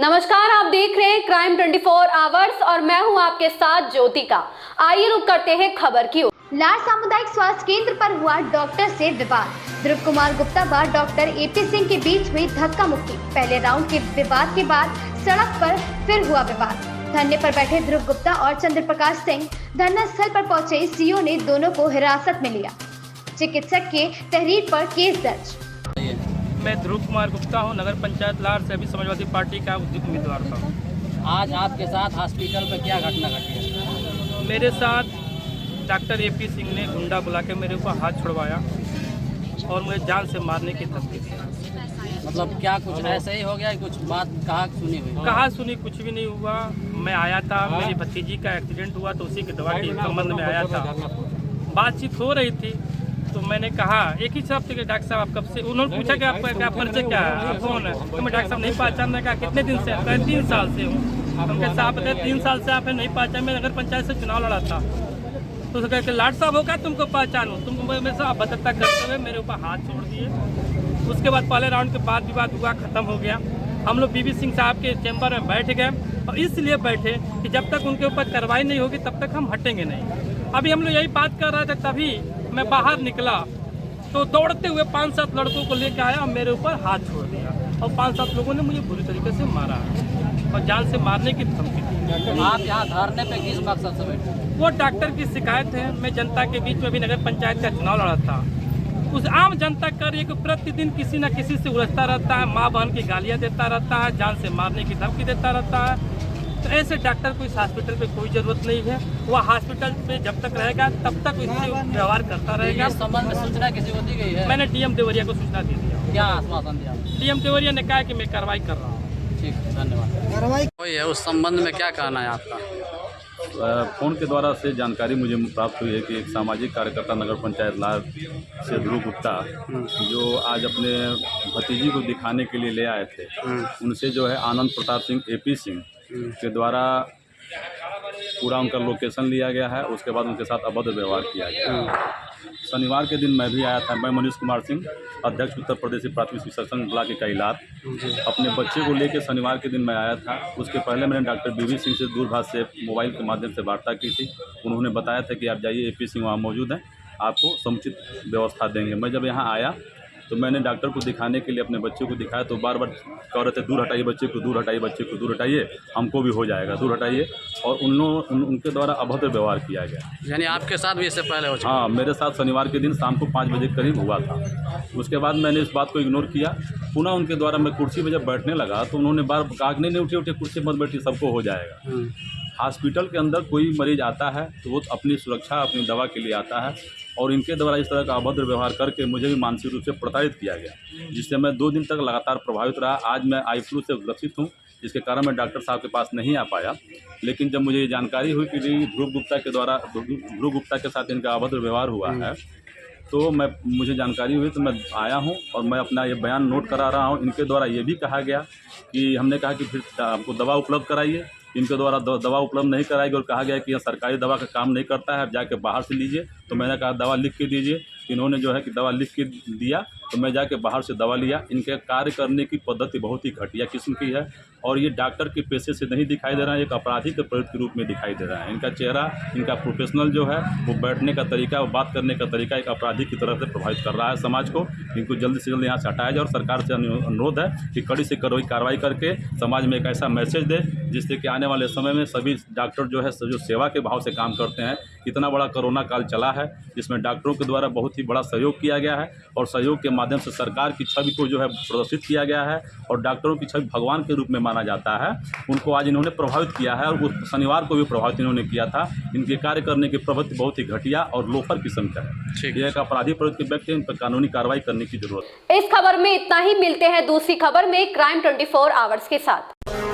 नमस्कार, आप देख रहे हैं क्राइम 24 आवर्स और मैं हूं आपके साथ ज्योतिका। आइए रुक करते हैं खबर की ओर। लार सामुदायिक स्वास्थ्य केंद्र पर हुआ डॉक्टर से विवाद। ध्रुव कुमार गुप्ता व डॉक्टर एपी सिंह के बीच हुई धक्का मुक्की। पहले राउंड के विवाद के बाद सड़क पर फिर हुआ विवाद। धरने पर बैठे ध्रुव गुप्ता और चंद्र प्रकाश सिंह धरना स्थल पर पहुंचे सीओ ने दोनों को हिरासत में लिया। चिकित्सक के तहरीर पर केस दर्ज। मैं ध्रुव कुमार गुप्ता हूँ, नगर पंचायत लार से अभी समाजवादी पार्टी का उम्मीदवार था। आज आपके साथ हॉस्पिटल में क्या घटना घटी है? मेरे साथ डॉक्टर एपी सिंह ने गुंडा बुला के मेरे ऊपर हाथ छुड़वाया और मुझे जान से मारने की धमकी दी। मतलब क्या कुछ ऐसे ही हो गया? कुछ बात कहा सुनी कुछ भी नहीं हुआ। मैं आया था, मेरी भतीजी का एक्सीडेंट हुआ तो उसी की दवा के संबंध में आया था। बातचीत हो रही थी तो मैंने कहा एक ही शब्द के डॉक्टर साहब आप कब से, उन्होंने पूछा कि आपका परिचय क्या है, आप कौन है? तो मैं डॉक्टर साहब नहीं पहचान रहा। कितने दिन से? 3 साल से हूँ। उनके साहब 3 साल से आपने नहीं पहचान, मैं नगर पंचायत से चुनाव लड़ा था। तो उसने कहा लाट साहब होगा तुमको पहचानो, तुम मेरे से अभद्रता करते हुए मेरे ऊपर हाथ छोड़ दिए। उसके बाद पहले राउंड के बाद विवाद हुआ, ख़त्म हो गया। हम लोग बीबी सिंह साहब के चैम्बर में बैठ गए और इसलिए बैठे कि जब तक उनके ऊपर कार्रवाई नहीं होगी तब तक हम हटेंगे नहीं। अभी हम लोग यही बात कर रहे थे, तभी मैं बाहर निकला तो दौड़ते हुए 5-7 लड़कों को लेकर आया और मेरे ऊपर हाथ छोड़ दिया और 5-7 लोगों ने मुझे बुरी तरीके से मारा और जान से मारने की धमकी दी। आप यहाँ धरने पे किस मकसद से बैठे? वो डॉक्टर की शिकायत है। मैं जनता के बीच में भी नगर पंचायत का चुनाव लड़ा था। उस आम जनता कर ये प्रतिदिन किसी न किसी से उलझता रहता है, माँ बहन की गालियाँ देता रहता है, जान से मारने की धमकी देता रहता है। तो ऐसे डॉक्टर को इस हॉस्पिटल पे कोई ज़रूरत नहीं है। वह हॉस्पिटल पे जब तक रहेगा तब तक इससे व्यवहार करता रहेगा। इस संबंध में सूचना किसी को दी गई है? मैंने डीएम देवरिया को सूचना दे दिया। क्या आश्वासन दिया? डीएम देवरिया ने कहा कि मैं कार्रवाई कर रहा हूँ। ठीक, धन्यवाद। कोई है उस संबंध में क्या कहना है आपका? फ़ोन के द्वारा से जानकारी मुझे प्राप्त हुई है कि एक सामाजिक कार्यकर्ता नगर पंचायत लार से ध्रुव गुप्ता जो आज अपने भतीजी को दिखाने के लिए ले आए थे, उनसे जो है आनंद प्रताप सिंह एपी सिंह के द्वारा पूरा उनका लोकेशन लिया गया है। उसके बाद उनके साथ अभद्र व्यवहार किया गया। शनिवार के दिन मैं भी आया था। मैं मनीष कुमार सिंह, अध्यक्ष उत्तर प्रदेश प्राथमिक शिक्षा संघ ब्लॉक इकाई लार, अपने बच्चे को लेकर शनिवार के दिन मैं आया था। उसके पहले मैंने डॉक्टर बीबी सिंह से दूरभाष से मोबाइल के माध्यम से वार्ता की थी। उन्होंने बताया था कि आप जाइए, एपी सिंह वहाँ मौजूद हैं, आपको समुचित व्यवस्था देंगे। मैं जब यहाँ आया तो मैंने डॉक्टर को दिखाने के लिए अपने बच्चे को दिखाया तो बार बार कह रहे थे दूर हटाइए बच्चे को, दूर हटाइए बच्चे को, दूर हटाइए, हमको भी हो जाएगा, दूर हटाइए। और उनके द्वारा अभद्र व्यवहार किया गया। यानी आपके साथ भी इससे पहले हो चुका? हाँ, मेरे साथ शनिवार के दिन शाम को 5 बजे करीब हुआ था। उसके बाद मैंने इस बात को इग्नोर किया। पुनः उनके द्वारा मैं कुर्सी पर जब बैठने लगा तो उन्होंने बार कहा नहीं उठे कुर्सी मत बैठिए, सबको हो जाएगा। हॉस्पिटल के अंदर कोई मरीज आता है तो वो अपनी सुरक्षा, अपनी दवा के लिए आता है और इनके द्वारा इस तरह का अभद्र व्यवहार करके मुझे भी मानसिक रूप से प्रताड़ित किया गया, जिससे मैं 2 दिन तक लगातार प्रभावित रहा। आज मैं आई फ्लू से ग्रसित हूँ, जिसके कारण मैं डॉक्टर साहब के पास नहीं आ पाया। लेकिन जब मुझे ये जानकारी हुई कि ध्रुव गुप्ता के साथ इनका अभद्र व्यवहार हुआ है तो मुझे जानकारी हुई तो मैं आया हूँ और मैं अपना ये बयान नोट करा रहा हूँ। इनके द्वारा ये भी कहा गया कि हमने कहा कि फिर आपको दवा उपलब्ध कराइए। इनके द्वारा दवा उपलब्ध नहीं कराएगी और कहा गया कि यह सरकारी दवा का काम नहीं करता है, आप जाके बाहर से लीजिए। तो मैंने कहा दवा लिख के दीजिए। इन्होंने जो है कि दवा लिख के दिया तो मैं जाके बाहर से दवा लिया। इनके कार्य करने की पद्धति बहुत ही घटिया किस्म की है और ये डॉक्टर के पेशे से नहीं दिखाई दे रहा है, एक अपराधी के प्रवृत्ति के रूप में दिखाई दे रहा है। इनका चेहरा, इनका प्रोफेशनल जो है वो बैठने का तरीका, वो बात करने का तरीका एक अपराधी की तरह से प्रभावित कर रहा है समाज को। इनको जल्दी से जल्दी यहाँ से हटाया जाए और सरकार से अनुरोध है कि कड़ी से कड़ी कार्रवाई करके समाज में एक ऐसा मैसेज दे जिससे कि आने वाले समय में सभी डॉक्टर जो है जो सेवा के भाव से काम करते हैं। इतना बड़ा कोरोना काल चला है जिसमें डॉक्टरों के द्वारा बहुत ही बड़ा सहयोग किया गया है और सहयोग के माध्यम से सरकार की छवि को जो है प्रदर्शित किया गया है और डॉक्टरों की छवि भगवान के रूप में माना जाता है। उनको आज इन्होंने प्रभावित किया है और शनिवार को भी प्रभावित इन्होंने किया था। इनके कार्य करने की प्रवृत्ति बहुत ही घटिया और लोफर किस्म का है। ये एक अपराधी प्रवृत्ति के व्यक्ति, इन पर कानूनी कार्रवाई करने की जरूरत है। इस खबर में इतना ही। मिलते हैं दूसरी खबर में क्राइम 24 आवर्स के साथ।